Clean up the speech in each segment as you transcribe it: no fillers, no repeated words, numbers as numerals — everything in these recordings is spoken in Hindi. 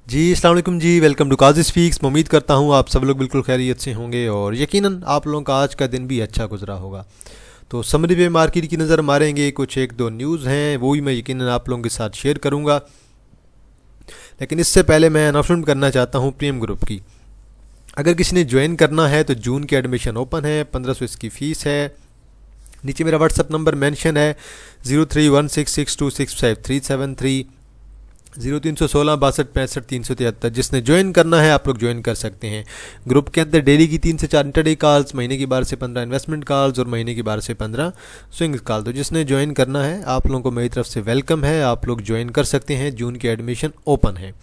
जी अस्सलाम वालेकुम जी। Welcome to Kazi speaks. मैं उम्मीद करता हूँ आप सब लोग बिल्कुल खैरियत से होंगे और यकीनन आप लोगों का आज का दिन भी अच्छा गुजरा होगा। तो समरी पे मार्केट की नज़र मारेंगे, कुछ एक दो न्यूज़ हैं वो भी मैं यकीनन आप लोगों के साथ शेयर करूँगा। लेकिन इससे पहले मैं अनाउंसमेंट करना चाहता हूँ प्रीमियम ग्रुप की। अगर किसी ने ज्वाइन करना है तो जून की एडमिशन ओपन है, 1500 इसकी फ़ीस है। नीचे मेरा व्हाट्सअप नंबर मेंशन है 0316626537 0316 6265 जिसने ज्वाइन करना है आप लोग ज्वाइन कर सकते हैं। ग्रुप के अंदर डेली की 3 से 4 इंटरडे कॉल्स, महीने की 12 से 15 इन्वेस्टमेंट कॉल्स और महीने की 12 से 15 स्विंग कॉल। तो जिसने ज्वाइन करना है आप लोगों को मेरी तरफ से वेलकम है, आप लोग ज्वाइन कर सकते हैं। जून की एडमिशन ओपन है।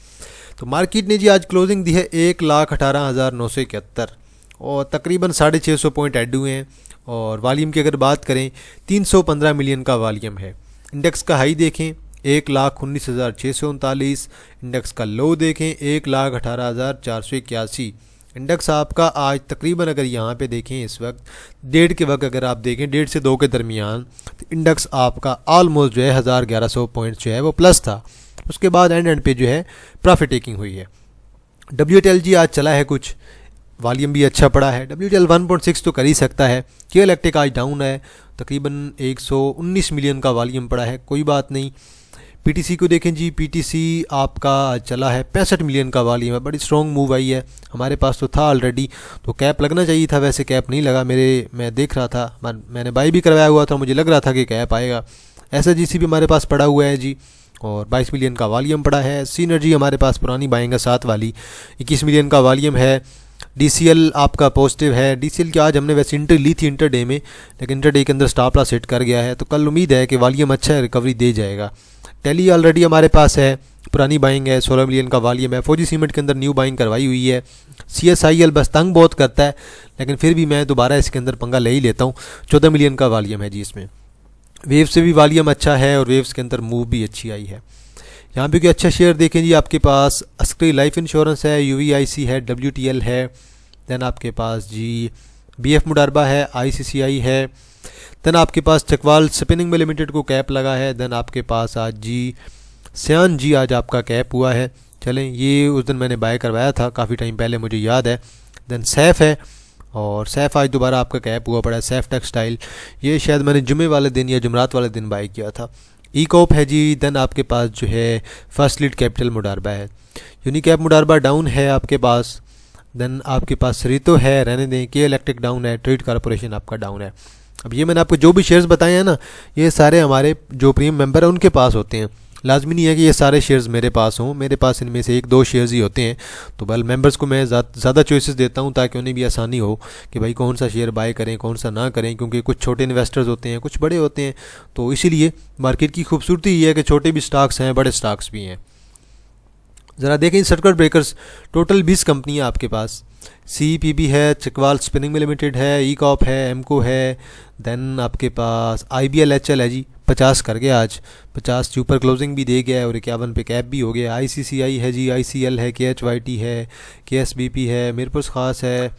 तो मार्केट ने जी आज क्लोजिंग दी है 1,18,971 और तकरीबन 650 पॉइंट ऐड हुए हैं। और वॉल्यूम की अगर बात करें 315 मिलियन का वॉल्यूम है। इंडेक्स का हाई देखें 1,19,639, इंडेक्स का लो देखें 1,18,481। इंडेक्स आपका आज तकरीबन अगर यहाँ पे देखें इस वक्त डेढ़ के वक्त अगर आप देखें 1:30 से 2 के दरमियान तो इंडेक्स आपका ऑलमोस्ट जो है 1,1100 पॉइंट जो है वो प्लस था। उसके बाद एंड पे जो है प्रॉफिट टेकिंग हुई है। WTLG आज चला है कुछ, वॉल्यूम भी अच्छा पड़ा है। WTL 1.6 तो कर ही सकता है। के इलेक्ट्रिक आज डाउन है, तकरीबन 119 मिलियन का वॉल्यूम पड़ा है, कोई बात नहीं। PTC को देखें जी, PTC आपका चला है 65 मिलियन का वॉल्यूम है, बड़ी स्ट्रॉन्ग मूव आई है। हमारे पास तो था ऑलरेडी, तो कैप लगना चाहिए था, वैसे कैप नहीं लगा मैं देख रहा था, मैंने बाई भी करवाया हुआ था, मुझे लग रहा था कि कैप आएगा। SSGC भी हमारे पास पड़ा हुआ है जी और 22 मिलियन का वॉल्यूम पड़ा है। सीनर्जी हमारे पास पुरानी बाइंग है 7 वाली, 21 मिलियन का वॉल्यूम है। DCL आपका पॉजिटिव है। DCL की आज हमने वैसे इंटर ली थी इंटरडे में, लेकिन इंटरडे के अंदर स्टॉप लॉस हिट कर गया है, तो कल उम्मीद है कि वॉल्यूम अच्छा है, रिकवरी दे जाएगा। टेली ऑलरेडी हमारे पास है, पुरानी बाइंग है, 16 मिलियन का वॉल्यूम है। फौजी सीमेंट के अंदर न्यू बाइंग करवाई हुई है। CSIL बस तंग बहुत करता है, लेकिन फिर भी मैं दोबारा इसके अंदर पंगा ले ही लेता हूँ। 14 मिलियन का वॉल्यूम है जी इसमें। वेव से भी वॉल्यूम अच्छा है और वेव्स के अंदर मूव भी अच्छी आई है। यहाँ पे कोई अच्छा शेयर देखें जी, आपके पास अस्करी लाइफ इंश्योरेंस है, UVIC है, WTL है, देन आपके पास जी BF मुडारबा है, ICCI है, देन आपके पास चकवाल स्पिनिंग में लिमिटेड को कैप लगा है, देन आपके पास आज जी सियान जी आज आपका कैप हुआ है। चलें, ये उस दिन मैंने बाय करवाया था काफ़ी टाइम पहले, मुझे याद है। देन सैफ है और सैफ आज दोबारा आपका कैप हुआ पड़ा है। सैफ टेक्सटाइल, ये शायद मैंने जुमे वाले दिन या जुमरात वाले दिन बाय किया था। ईकोप है जी। देन आपके पास जो है फर्स्ट लीड कैपिटल मुडारबा है। यूनिकैप मुडारबा डाउन है आपके पास। देन आपके पास सरितो है, रहने दें। के इलेक्ट्रिक डाउन है, ट्रेड कॉर्पोरेशन आपका डाउन है। अब ये मैंने आपको जो भी शेयर्स बताए हैं ना, ये सारे हमारे जो प्रीमियम मेंबर हैं उनके पास होते हैं। लाजमी नहीं है कि ये सारे शेयर्स मेरे पास हों, मेरे पास इनमें से 1-2 शेयर्स ही होते हैं। तो बल मेंबर्स को मैं ज़्यादा चॉइसेस देता हूँ ताकि उन्हें भी आसानी हो कि भाई कौन सा शेयर बाय करें कौन सा ना करें, क्योंकि कुछ छोटे इन्वेस्टर्स होते हैं, कुछ बड़े होते हैं। तो इसीलिए मार्केट की खूबसूरती ये है कि छोटे भी स्टॉक्स हैं, बड़े स्टॉक्स भी हैं। ज़रा देखें सर्किट ब्रेकर्स, टोटल 20 कंपनियाँ आपके पास। CPB है, चकवाल स्पिनिंग में लिमिटेड है, ईकॉप है, एमको है, देन आपके पास IBLHL है जी, 50 कर गया आज, 50 के ऊपर क्लोजिंग भी दे गया है और 51 पे कैप भी हो गया। ICCI है जी, ICL है, KHYT है, KSBP है, मीरपुर खास है,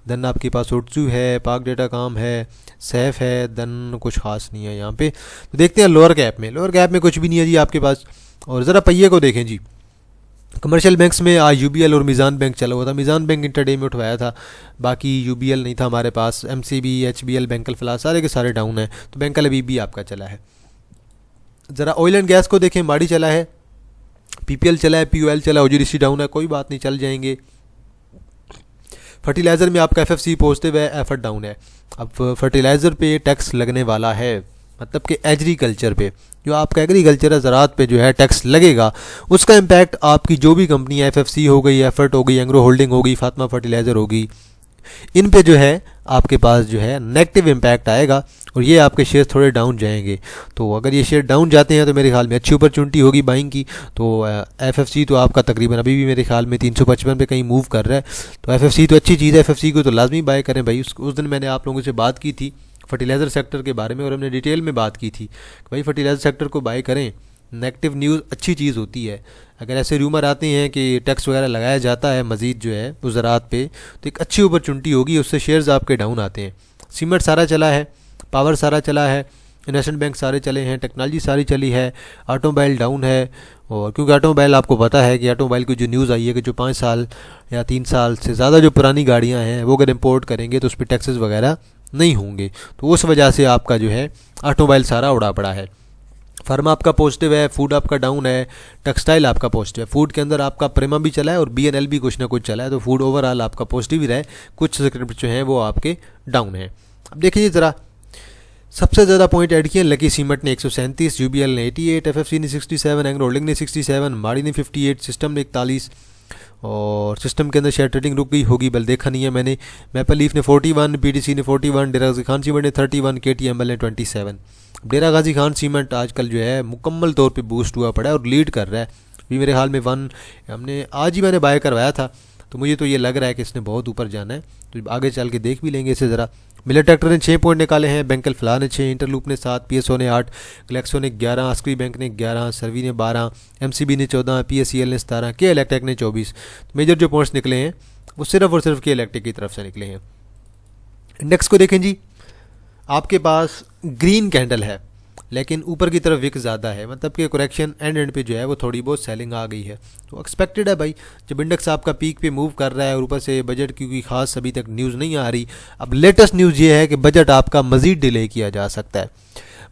देन आपके पास ओट्सू है, पाक डेटा काम है, सैफ है, देन कुछ खास नहीं है यहाँ पे। तो देखते हैं लोअर कैप में कुछ भी नहीं है जी आपके पास। और ज़रा पहिए को देखें जी, कमर्शियल बैंक्स में आज UBL और मीज़ान बैंक चला हुआ था। मीज़ान बैंक इंटरडे में उठवाया था, बाकी UBL नहीं था हमारे पास। MCB, HBL, बैंकल फिलहाल सारे के सारे डाउन है, तो बैंकल अभी भी आपका चला है। ज़रा ऑयल एंड गैस को देखें, माड़ी चला है, PPL चला है, POL चला है, OGDC डाउन है, कोई बात नहीं, चल जाएंगे। फर्टिलाइज़र में आपका FFC पॉजिटिव है, एफर्ट डाउन है। अब फर्टिलाइज़र पे टैक्स लगने वाला है, मतलब कि एग्रीकल्चर पे, जो आपका एग्रीकल्चर है, ज़रात पे जो है टैक्स लगेगा, उसका इम्पैक्ट आपकी जो भी कंपनी है, FFC हो गई, एफर्ट हो गई, एंग्रो होल्डिंग हो गई, फातिमा फर्टिलाइज़र होगी, इन पे जो है आपके पास जो है नेगेटिव इम्पैक्ट आएगा और ये आपके शेयर थोड़े डाउन जाएंगे। तो अगर ये शेयर डाउन जाते हैं तो मेरे ख्याल में अच्छी अपॉर्चुनिटी होगी बाइंग की। तो FFC तो आपका तकरीबन अभी भी मेरे ख्याल में 355 पे कहीं मूव कर रहा है, तो FFC तो अच्छी चीज़ है, FFC को तो लाजमी बाय करें भाई। उस दिन मैंने आप लोगों से बात की थी फर्टिलाइज़र सेक्टर के बारे में और हमने डिटेल में बात की थी कि भाई फर्टिलाइज़र सेक्टर को बाय करें, नेगेटिव न्यूज़ अच्छी चीज़ होती है। अगर ऐसे रूमर आते हैं कि टैक्स वगैरह लगाया जाता है मज़ीद जो है उस ज़रात पे, तो एक अच्छी अपॉर्चुनिटी होगी, उससे शेयर्स आपके डाउन आते हैं। सीमेंट सारा चला है, पावर सारा चला है, इन्वेस्टमेंट बैंक सारे चले हैं, टेक्नोलॉजी सारी चली है, ऑटोमोबाइल डाउन है। और क्योंकि ऑटोमोबाइल आपको पता है कि ऑटोमोबाइल की जो न्यूज़ आई है कि जो 5 साल या 3 साल से ज़्यादा जो पुरानी गाड़ियाँ हैं वो अगर इम्पोर्ट करेंगे तो उस पर टैक्सेस वगैरह नहीं होंगे, तो उस वजह से आपका जो है ऑटोमोबाइल सारा उड़ा पड़ा है। फार्मा आपका पॉजिटिव है, फूड आपका डाउन है, टेक्सटाइल आपका पॉजिटिव है। फूड के अंदर आपका प्रेमा भी चला है और BNL भी कुछ ना कुछ चला है, तो फूड ओवरऑल आपका पॉजिटिव ही रहा है। कुछ सेक्टर जो हैं वो आपके डाउन है। अब देखिए ज़रा सबसे ज़्यादा पॉइंट ऐड किए लकी सीमेंट ने 137, UBL ने 88, FFC ने 67, एंग्रो होल्डिंग ने 67, माड़ी ने 58, सिस्टम ने 41। और सिस्टम के अंदर शेयर ट्रेडिंग रुक गई होगी, बल देखा नहीं है मैंने। मैपल लीफ ने 41, PTC ने 41, डेरा गाजी खान सीमेंट ने 31, KTML ने 27। डेरा गाजी खान सीमेंट आजकल जो है मुकम्मल तौर पे बूस्ट हुआ पड़ा है और लीड कर रहा है। अभी मेरे हाल में हमने आज ही मैंने बाय करवाया था, तो मुझे तो ये लग रहा है कि इसने बहुत ऊपर जाना है, तो आगे चल के देख भी लेंगे इसे ज़रा। मिलर ट्रैक्टर ने 6 पॉइंट निकाले हैं, बैंकल फ्ला ने 6, इंटरलूप ने 7, PSO ने 8, ग्लेक्सो ने 11, आस्क्री बैंक ने 11, सर्वी ने 12, MCB ने 14, PSEL ने 17, के इलेक्ट्रिक ने 24। मेजर जो पॉइंट्स निकले हैं वो सिर्फ और सिर्फ के इलेक्ट्रिक की तरफ से निकले हैं। इंडेक्स को देखें जी, आपके पास ग्रीन कैंडल है लेकिन ऊपर की तरफ विक ज़्यादा है, मतलब कि करेक्शन एंड पे जो है वो थोड़ी बहुत सेलिंग आ गई है, तो एक्सपेक्टेड है भाई। जब इंडेक्स आपका पीक पे मूव कर रहा है और ऊपर से बजट की कोई खास अभी तक न्यूज़ नहीं आ रही। अब लेटेस्ट न्यूज़ ये है कि बजट आपका मज़ीद डिले किया जा सकता है।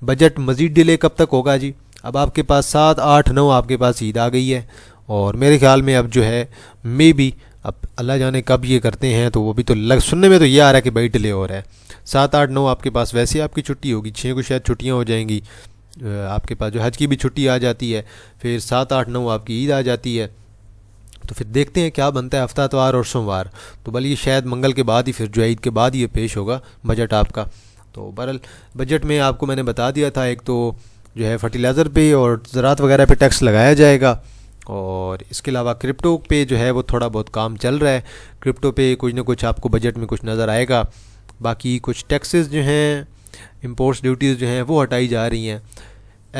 बजट मज़ीद डिले कब तक होगा जी? अब आपके पास 7, 8, 9 आपके पास ईद आ गई है और मेरे ख्याल में अब जो है मे बी अब अल्लाह जाने कब ये करते हैं, तो वो भी तो सुनने में तो ये आ रहा है कि भाई डिले हो रहा है। 7, 8, 9 आपके पास वैसे आपकी छुट्टी होगी, 6 को शायद छुट्टियाँ हो जाएंगी, आपके पास जो हज की भी छुट्टी आ जाती है, फिर 7, 8, 9 आपकी ईद आ जाती है। तो फिर देखते हैं क्या बनता है हफ्ता इतवार और सोमवार, तो बल्कि ये शायद मंगल के बाद ही फिर जो ईद के बाद ये पेश होगा बजट आपका। तो बहरहाल बजट में आपको मैंने बता दिया था, एक तो जो है फर्टिलाइज़र पे और ज़रात वगैरह पे टैक्स लगाया जाएगा, और इसके अलावा क्रिप्टो पे जो है वो थोड़ा बहुत काम चल रहा है। क्रिप्टो पे कुछ ना कुछ आपको बजट में कुछ नज़र आएगा। बाकी कुछ टैक्सेस जो हैं, इंपोर्ट्स ड्यूटीज़ जो हैं वो हटाई जा रही हैं।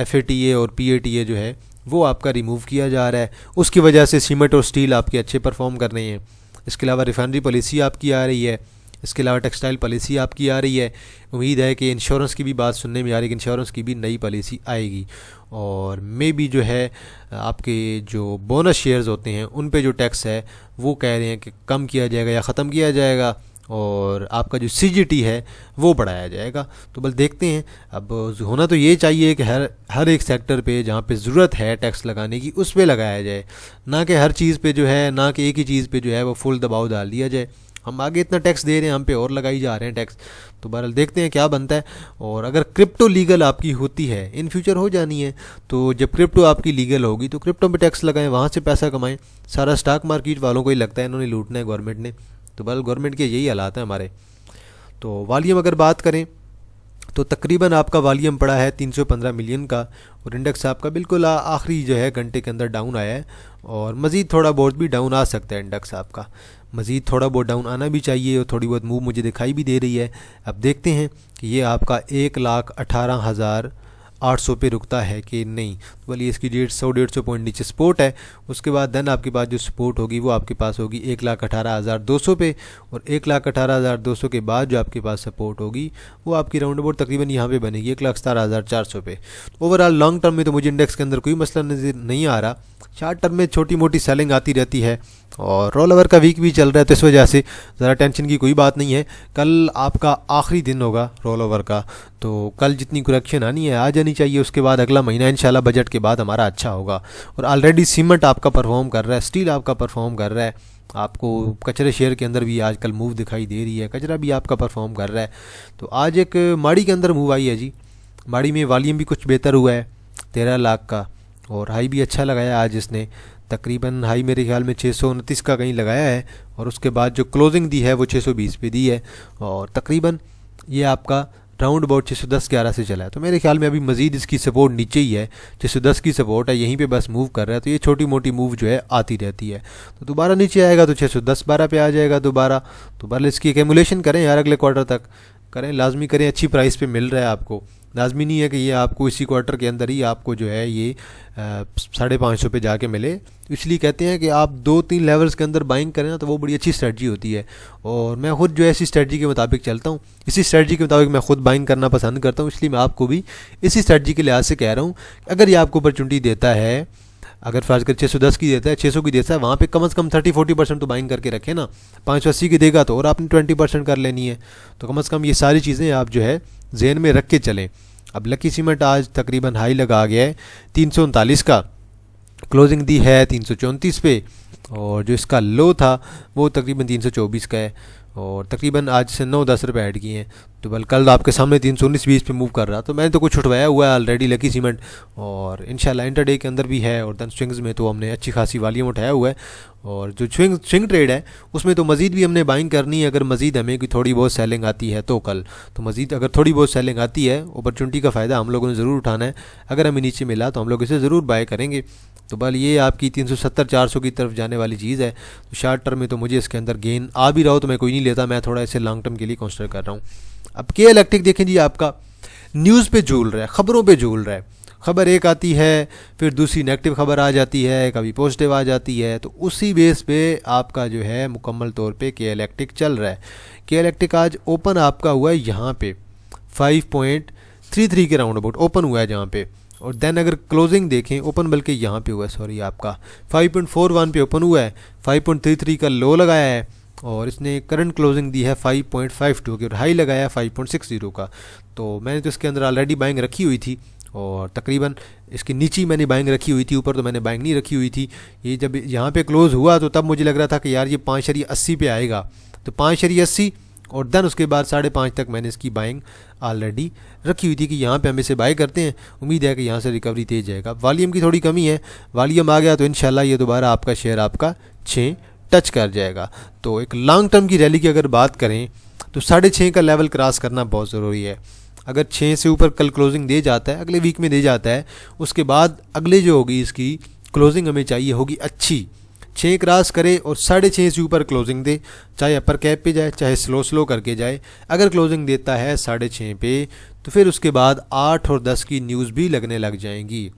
FATA और PATA जो है वो आपका रिमूव किया जा रहा है, उसकी वजह से सीमेंट और स्टील आपके अच्छे परफॉर्म कर रहे हैं। इसके अलावा रिफाइनरी पॉलिसी आपकी आ रही है, इसके अलावा टेक्सटाइल पॉलिसी आपकी आ रही है। उम्मीद है कि इंश्योरेंस की भी बात सुनने में आ रही है कि इंश्योरेंस की भी नई पॉलिसी आएगी। और मे भी जो है आपके जो बोनस शेयर्स होते हैं उन पे जो टैक्स है वो कह रहे हैं कि कम किया जाएगा या ख़त्म किया जाएगा, और आपका जो CGT है वो बढ़ाया जाएगा। तो बस देखते हैं। अब होना तो ये चाहिए कि हर एक सेक्टर पे जहाँ पे ज़रूरत है टैक्स लगाने की उस पर लगाया जाए, ना कि हर चीज़ पे जो है, ना कि एक ही चीज़ पे जो है वो फुल दबाव डाल दिया जाए। हम आगे इतना टैक्स दे रहे हैं, हम पे और लगाई जा रहे हैं टैक्स। तो बहरहाल देखते हैं क्या बनता है। और अगर क्रिप्टो लीगल आपकी होती है, इन फ्यूचर हो जानी है, तो जब क्रिप्टो आपकी लीगल होगी तो क्रिप्टो में टैक्स लगाएं, वहाँ से पैसा कमाएं। सारा स्टॉक मार्केट वालों को ही लगता है इन्होंने लूटना है गवर्नमेंट ने, तो बहरहाल गवर्नमेंट के यही हालात हैं हमारे। तो वॉल्यूम अगर बात करें तो तकरीबन आपका वॉल्यूम पड़ा है 315 मिलियन का, और इंडेक्स आपका बिल्कुल आखिरी जो है घंटे के अंदर डाउन आया है, और मज़ीद थोड़ा बहुत भी डाउन आ सकता है इंडेक्स आपका। मज़ीद थोड़ा बहुत डाउन आना भी चाहिए, और थोड़ी बहुत मूव मुझे दिखाई भी दे रही है। अब देखते हैं कि ये आपका 1,18,800 पे रुकता है कि नहीं। तो बोलिए इसकी 150 पॉइंट नीचे सपोर्ट है, उसके बाद देन आपके पास जो सपोर्ट होगी वो आपके पास होगी 1,18,200 पे, और 1,18,200 के बाद जो आपके पास सपोर्ट होगी वो आपकी राउंड अबाउट तकरीबन यहाँ पे बनेगी 1,17,400 पे। ओवरऑल लॉन्ग टर्म में तो मुझे इंडेक्स के अंदर कोई मसला नज़र नहीं आ रहा। शॉर्ट टर्म में छोटी मोटी सेलिंग आती रहती है, और रोल ओवर का वीक भी चल रहा है, तो इस वजह से ज़रा टेंशन की कोई बात नहीं है। कल आपका आखिरी दिन होगा रोल ओवर का, तो कल जितनी करेक्शन आनी है आ जानी चाहिए। उसके बाद अगला महीना इंशाल्लाह बजट के बाद हमारा अच्छा होगा। और ऑलरेडी सीमेंट आपका परफॉर्म कर रहा है, स्टील आपका परफॉर्म कर रहा है, आपको कचरे शेयर के अंदर भी आजकल मूव दिखाई दे रही है, कचरा भी आपका परफॉर्म कर रहा है। तो आज एक माड़ी के अंदर मूव आई है जी, माड़ी में वॉल्यूम भी कुछ बेहतर हुआ है 13 लाख का, और हाई भी अच्छा लगाया आज इसने। तकरीबन हाई मेरे ख्याल में 629 का कहीं लगाया है, और उसके बाद जो क्लोजिंग दी है वो 620 पे दी है, और तकरीबन ये आपका राउंड अबाउट 610-11 से चला है। तो मेरे ख्याल में अभी मज़ीद इसकी सपोर्ट नीचे ही है, 610 की सपोर्ट है, यहीं पे बस मूव कर रहा है। तो ये छोटी मोटी मूव जो है आती रहती है, तो दोबारा नीचे आएगा तो 610-12 पे आ जाएगा दोबारा। तो बहरहाल इसकी एक्यूमुलेशन करें यार, अगले क्वार्टर तक करें, लाजमी करें, अच्छी प्राइस पे मिल रहा है आपको। लाजमी नहीं है कि ये आपको इसी क्वार्टर के अंदर ही आपको जो है ये 550 पे जाके मिले। इसलिए कहते हैं कि आप 2-3 लेवल्स के अंदर बाइंग करें ना तो वो बड़ी अच्छी स्ट्रेटजी होती है। और मैं खुद जो है इसी स्ट्रेटजी के मुताबिक चलता हूँ, इसी स्ट्रेटजी के मुताबिक मैं खुद बाइंग करना पसंद करता हूँ। इसलिए मैं आपको भी इसी स्ट्रेटजी के लिहाज से कह रहा हूँ, अगर ये आपको अपॉर्चुनिटी देता है, अगर फर्ज कर 610 की देता है, 600 की देता है, वहाँ पे कम से कम 30-40% तो बाइंग करके रखें ना। 580 की देगा तो और आपने 20% कर लेनी है। तो कम से कम ये सारी चीज़ें आप जो है जहन में रख के चलें। अब लकी सीमेंट आज तकरीबन हाई लगा गया है 339 का, क्लोजिंग दी है 334 पे, और जो इसका लो था वो तकरीबन 324 का है, और तकरीबन आज से 9-10 रुपये ऐड किए हैं। तो बल कल आपके सामने 319-20 पे मूव कर रहा, तो मैंने तो कुछ उठवाया हुआ है ऑलरेडी लकी सीमेंट, और इंशाल्लाह इंटरडे के अंदर भी है। और देन स्विंग्स में तो हमने अच्छी खासी वॉल्यूम उठाया हुआ है, और जो स्विंग ट्रेड है उसमें तो मज़ीद भी हमने बाइंग करनी है। अगर मज़ीद हमें कोई थोड़ी बहुत सेलिंग आती है तो कल तो मज़ीद अगर थोड़ी बहुत सेलिंग आती है, अपॉर्चुनिटी का फ़ायदा हम लोगों ने ज़रूर उठाना है। अगर हमें नीचे मिला तो हम लोग इसे ज़रूर बाय करेंगे। तो बल ये आपकी 370-400 की तरफ जाने वाली चीज़ है। तो शार्ट टर्म में तो मुझे इसके अंदर गेन आ भी रहा हो तो मैं कोई नहीं लेता, मैं थोड़ा इसे लॉन्ग टर्म के लिए कंसिडर कर रहा हूँ। अब के इलेक्ट्रिक देखें जी, आपका न्यूज़ पे झूल रहा है, ख़बरों पे झूल रहा है। खबर एक आती है, फिर दूसरी नेगेटिव खबर आ जाती है, कभी पॉजिटिव आ जाती है, तो उसी बेस पे आपका जो है मुकम्मल तौर पे के इलेक्ट्रिक चल रहा है। के इलेक्ट्रिक आज ओपन आपका हुआ है यहाँ पे 5.33 के राउंड अबाउट ओपन हुआ है जहाँ पे, और देन अगर क्लोजिंग देखें ओपन बल्कि यहाँ पे हुआ है, सॉरी आपका 5.41 पे ओपन हुआ है, 5.33 का लो लगाया है, और इसने करंट क्लोजिंग दी है 5.52 की, और हाई लगाया 5.60 का। तो मैंने तो इसके अंदर ऑलरेडी बाइंग रखी हुई थी, और तकरीबन इसके नीचे मैंने बाइंग रखी हुई थी, ऊपर तो मैंने बाइंग नहीं रखी हुई थी। ये जब यहाँ पे क्लोज हुआ तो तब मुझे लग रहा था कि यार ये 5.80 पे आएगा, तो 5.80, और देन उसके बाद 5.5 तक मैंने इसकी बाइंग ऑलरेडी रखी हुई थी कि यहाँ पे हम इसे बाय करते हैं, उम्मीद है कि यहाँ से रिकवरी तेज जाएगा। वॉल्यूम की थोड़ी कमी है, वॉल्यूम आ गया तो इंशाल्लाह ये दोबारा आपका शेयर आपका 6 टच कर जाएगा। तो एक लॉन्ग टर्म की रैली की अगर बात करें तो 6.5 का लेवल क्रॉस करना बहुत ज़रूरी है। अगर 6 से ऊपर कल क्लोजिंग दे जाता है, अगले वीक में दे जाता है, उसके बाद अगले जो होगी इसकी क्लोजिंग हमें चाहिए होगी अच्छी, 6 क्रॉस करे और 6.5 से ऊपर क्लोजिंग दे, चाहे अपर कैप पे जाए चाहे स्लो करके जाए। अगर क्लोजिंग देता है 6.5 पे तो फिर उसके बाद 8 और 10 की न्यूज़ भी लगने लग जाएंगी।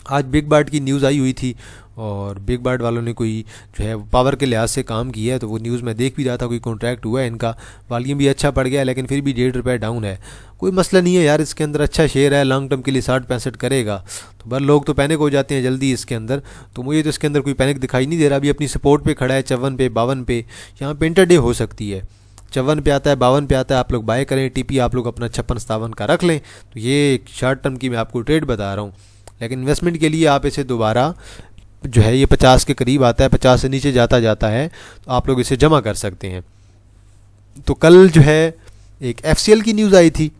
आज बिग बार्ट की न्यूज़ आई हुई थी, और बिग बार्ट वालों ने कोई जो है पावर के लिहाज से काम किया है, तो वो न्यूज़ मैं देख भी रहा था, कोई कॉन्ट्रैक्ट हुआ है इनका, वॉल्यूम भी अच्छा पड़ गया, लेकिन फिर भी 1.5 रुपये डाउन है। कोई मसला नहीं है यार, इसके अंदर अच्छा शेयर है, लॉन्ग टर्म के लिए 60-65 करेगा। तो बस लोग तो पैनिक हो जाते हैं जल्दी इसके अंदर, तो मुझे तो इसके अंदर कोई पैनिक दिखाई नहीं दे रहा। अभी अपनी सपोर्ट पे खड़ा है 54 पे 52 पे, यहाँ पे इंटरडे हो सकती है, 54 पे आता है 52 पे आता है, आप लोग बाय करें। टीपी आप लोग अपना 56-57 का रख लें। तो ये शॉर्ट टर्म की मैं आपको ट्रेड बता रहा हूँ, लेकिन इन्वेस्टमेंट के लिए आप इसे दोबारा जो है ये 50 के करीब आता है, 50 से नीचे जाता है तो आप लोग इसे जमा कर सकते हैं। तो कल जो है एक FCL की न्यूज़ आई थी,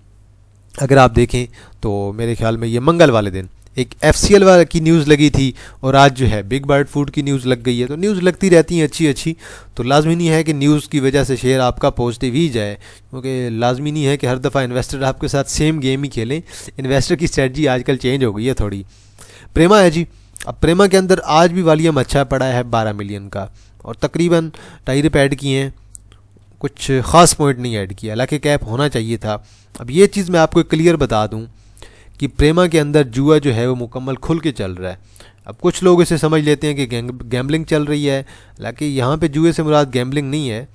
अगर आप देखें तो मेरे ख्याल में ये मंगल वाले दिन एक FCL वाले की न्यूज़ लगी थी, और आज जो है बिग बार्ट फूड की न्यूज़ लग गई है। तो न्यूज़ लगती रहती हैं अच्छी, तो लाजमी नहीं है कि न्यूज़ की वजह से शेयर आपका पॉजिटिव ही जाए, क्योंकि लाजमी नहीं है कि हर दफ़ा इन्वेस्टर आपके साथ सेम गेम ही खेलें। इन्वेस्टर की स्ट्रेटजी आजकल चेंज हो गई है थोड़ी। प्रेमा है जी, अब प्रेमा के अंदर आज भी वॉल्यूम अच्छा पड़ा है 12 मिलियन का, और तकरीबन 2.5 रुपये ऐड किए हैं, कुछ ख़ास पॉइंट नहीं ऐड किया, हालांकि कैप होना चाहिए था। अब ये चीज़ मैं आपको क्लियर बता दूं कि प्रेमा के अंदर जुआ जो है वो मुकम्मल खुल के चल रहा है। अब कुछ लोग इसे समझ लेते हैं कि गैम्बलिंग चल रही है, हालांकि यहाँ पे जुए से मुराद गैम्बलिंग नहीं है।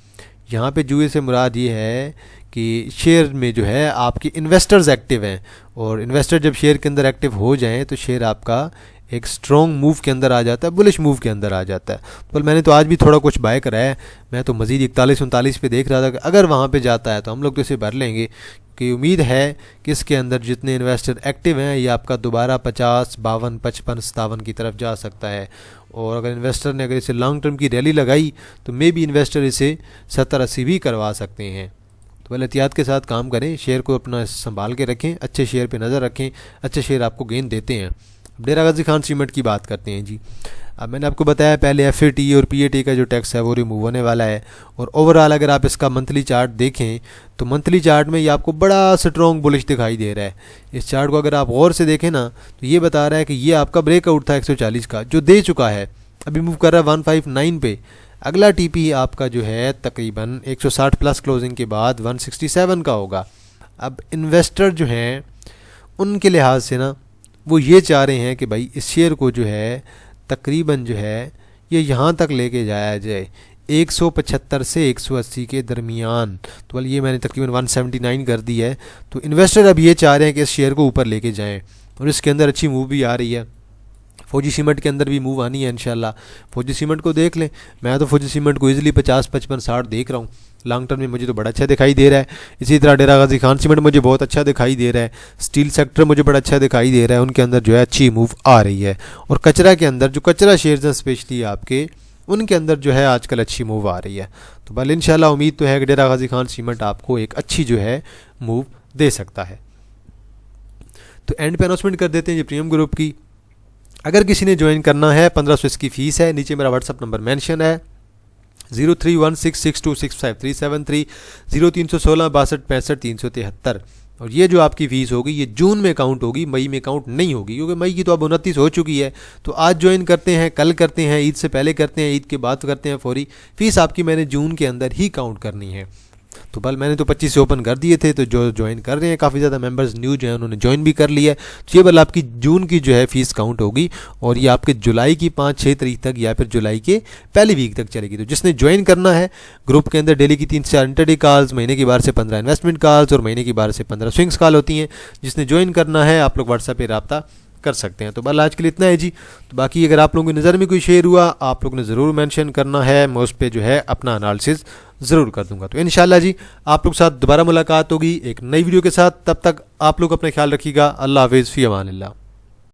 यहाँ पे जुए से मुराद ये है कि शेयर में जो है आपके इन्वेस्टर्स एक्टिव हैं, और इन्वेस्टर जब शेयर के अंदर एक्टिव हो जाएं तो शेयर आपका एक स्ट्रॉन्ग मूव के अंदर आ जाता है, बुलिश मूव के अंदर आ जाता है। तो मैंने तो आज भी थोड़ा कुछ बाय कराया है, मैं तो मज़ीद 41-39 पे देख रहा था कि अगर वहाँ पे जाता है तो हम लोग तो इसे भर लेंगे, कि उम्मीद है कि इसके अंदर जितने इन्वेस्टर एक्टिव हैं ये आपका दोबारा 50, 52, 55, 57 की तरफ जा सकता है। और अगर इन्वेस्टर ने अगर इसे लॉन्ग टर्म की रैली लगाई तो मे भी इन्वेस्टर इसे 70-80 भी करवा सकते हैं। तो पहले एहतियात के साथ काम करें, शेयर को अपना संभाल के रखें, अच्छे शेयर पे नज़र रखें, अच्छे शेयर आपको गेन देते हैं। डेरा गाजी खान सीमेंट की बात करते हैं जी। अब मैंने आपको बताया पहले FAT और PAT का जो टैक्स है वो रिमूव होने वाला है, और ओवरऑल अगर आप इसका मंथली चार्ट देखें तो मंथली चार्ट में ये आपको बड़ा स्ट्रॉन्ग बुलिश दिखाई दे रहा है। इस चार्ट को अगर आप गौर से देखें ना तो ये बता रहा है कि ये आपका ब्रेकआउट था 140 का जो दे चुका है, अभी मूव कर रहा है 159 पे। अगला TP आपका जो है तकरीबन 160 प्लस क्लोजिंग के बाद 167 का होगा। अब इन्वेस्टर जो हैं उनके लिहाज से ना वो ये चाह रहे हैं कि भाई इस शेयर को जो है तकरीबन जो है ये यहाँ तक लेके जाया जाए 175 से 180 के दरमियान। तो ये मैंने तकरीबन 179 कर दी है। तो इन्वेस्टर अब ये चाह रहे हैं कि इस शेयर को ऊपर लेके जाएं और इसके अंदर अच्छी मूव भी आ रही है। फौजी सीमेंट के अंदर भी मूव आनी है इंशाल्लाह। फौजी सीमेंट को देख लें, मैं तो फौजी सीमेंट को इजीली 50, 55, 60 देख रहा हूँ। लॉन्ग टर्म में मुझे तो बड़ा अच्छा दिखाई दे रहा है। इसी तरह डेरा गाजी खान सीमेंट मुझे बहुत अच्छा दिखाई दे रहा है। स्टील सेक्टर मुझे बड़ा अच्छा दिखाई दे रहा है, उनके अंदर जो है अच्छी मूव आ रही है। और कचरा के अंदर जो कचरा शेयर्स हैं स्पेशली आपके, उनके अंदर जो है आजकल अच्छी मूव आ रही है। तो बल इंशाल्लाह उम्मीद तो है कि डेरा गाजी खान सीमेंट आपको एक अच्छी जो है मूव दे सकता है। तो एंड पे अनाउंसमेंट कर देते हैं ये प्रीमियम ग्रुप की। अगर किसी ने ज्वाइन करना है 1500 इसकी फ़ीस है। नीचे मेरा व्हाट्सअप नंबर मेंशन है 0316626537 0316 62 65 373। और ये जो आपकी फ़ीस होगी ये जून में काउंट होगी, मई में काउंट नहीं होगी, क्योंकि मई की तो अब 29 हो चुकी है। तो आज ज्वाइन करते हैं, कल करते हैं, ईद से पहले करते हैं, ईद के बाद करते हैं फौरी। फ़ीस आपकी मैंने जून के अंदर ही काउंट करनी है। तो बल मैंने तो 25 से ओपन कर दिए थे। तो जो ज्वाइन कर रहे हैं काफ़ी ज़्यादा मेंबर्स न्यू जो है उन्होंने ज्वाइन भी कर लिया है। तो ये बल आपकी जून की जो है फ़ीस काउंट होगी और ये आपके जुलाई की 5-6 तारीख तक या फिर जुलाई के पहली वीक तक चलेगी। तो जिसने ज्वाइन करना है ग्रुप के अंदर डेली की 3 से 4 इंटरडे कॉल्स, महीने की 12 से 15 इन्वेस्टमेंट कॉल्स और महीने की 12 से 15 स्विंग्स कॉल होती हैं। जिसने ज्वाइन करना है आप लोग व्हाट्सएप पर रब्ता कर सकते हैं। तो बल आज के लिए इतना है जी। तो बाकी अगर आप लोगों की नज़र में कोई शेयर हुआ आप लोग ने ज़रूर मेंशन करना है, मैं उस पर जो है अपना एनालिसिस ज़रूर कर दूंगा। तो इंशाल्लाह जी आप लोग के साथ दोबारा मुलाकात होगी एक नई वीडियो के साथ। तब तक आप लोग अपना ख्याल रखिएगा। अल्लाह हाफिज़, फ़ी अमान अल्लाह।